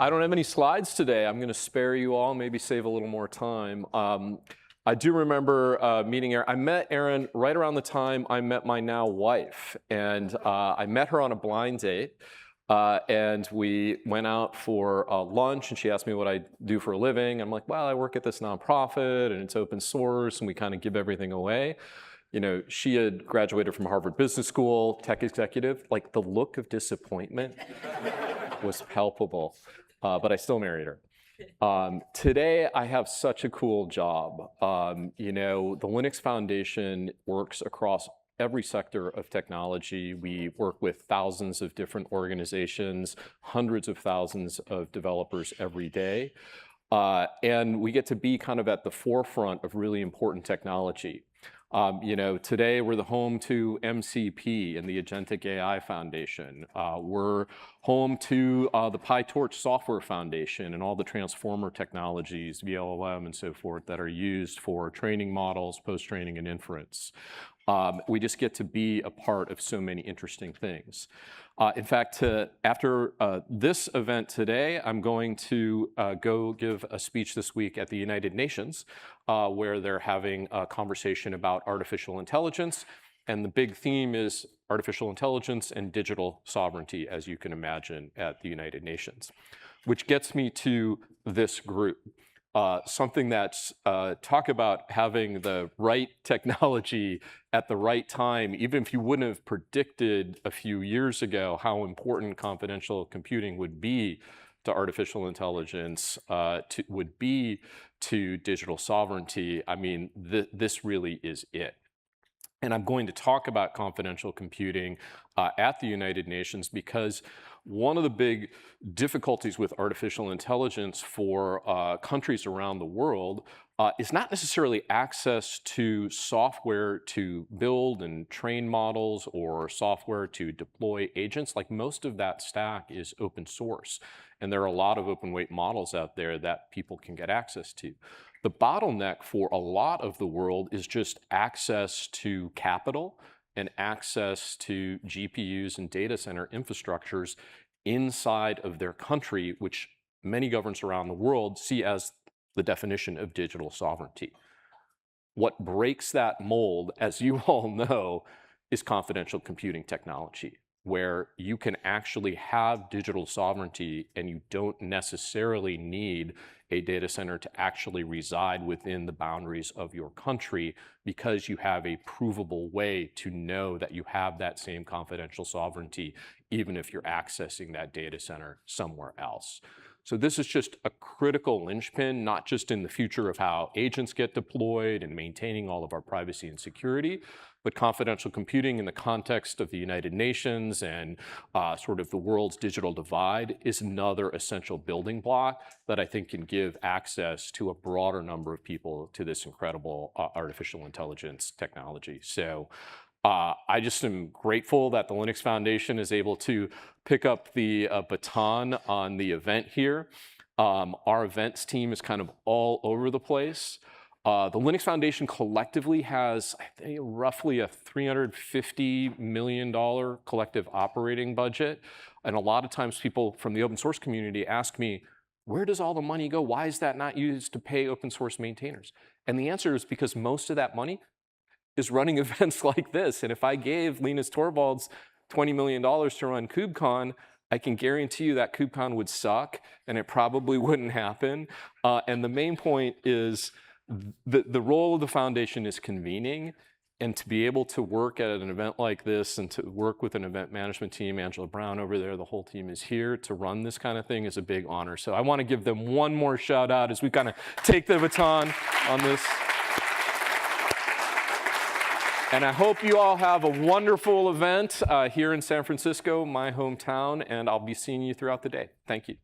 I don't have any slides today. I'm going to spare you all, maybe save a little more time. I do remember meeting Erin. I met Erin right around the time I met my now wife. And I met her on a blind date. And we went out for lunch, and she asked me what I do for a living. I'm like, well, I work at this nonprofit, and it's open source, and we kind of give everything away. You know, she had graduated from Harvard Business School, tech executive. Like, the look of disappointment was palpable, but I still married her. Today, I have such a cool job. You know, the Linux Foundation works across every sector of technology. We work with thousands of different organizations, hundreds of thousands of developers every day. And we get to be kind of at the forefront of really important technology. You know, today we're the home to MCP and the Agentic AI Foundation. We're home to the PyTorch Software Foundation and all the transformer technologies, VLLM and so forth, that are used for training models, post-training, and inference. We just get to be a part of so many interesting things. In fact, after this event today, I'm going to go give a speech this week at the United Nations, where they're having a conversation about artificial intelligence. And the big theme is artificial intelligence and digital sovereignty, as you can imagine, at the United Nations. Which gets me to this group. Something that's talk about having the right technology at the right time, even if you wouldn't have predicted a few years ago how important confidential computing would be to artificial intelligence, would be to digital sovereignty. I mean, this really is it. And I'm going to talk about confidential computing at the United Nations because one of the big difficulties with artificial intelligence for countries around the world is not necessarily access to software to build and train models or software to deploy agents. Like, most of that stack is open source. And there are a lot of open weight models out there that people can get access to. The bottleneck for a lot of the world is just access to capital and access to GPUs and data center infrastructures inside of their country, which many governments around the world see as the definition of digital sovereignty. What breaks that mold, as you all know, is confidential computing technology, where you can actually have digital sovereignty and you don't necessarily need a data center to actually reside within the boundaries of your country, because you have a provable way to know that you have that same confidential sovereignty, even if you're accessing that data center somewhere else. So this is just a critical linchpin, not just in the future of how agents get deployed and maintaining all of our privacy and security, but confidential computing in the context of the United Nations and sort of the world's digital divide is another essential building block that I think can give access to a broader number of people to this incredible artificial intelligence technology. So I just am grateful that the Linux Foundation is able to pick up the baton on the event here. Our events team is kind of all over the place. The Linux Foundation collectively has, I think, roughly a $350 million collective operating budget. And a lot of times people from the open source community ask me, where does all the money go? Why is that not used to pay open source maintainers? And the answer is because most of that money is running events like this. And if I gave Linus Torvalds $20 million to run KubeCon, I can guarantee you that KubeCon would suck, and it probably wouldn't happen. And the main point is the role of the foundation is convening, and to be able to work at an event like this and to work with an event management team, Angela Brown over there, the whole team is here to run this kind of thing, is a big honor. So I want to give them one more shout out as we kind of take the baton on this. And I hope you all have a wonderful event here in San Francisco, my hometown, and I'll be seeing you throughout the day. Thank you.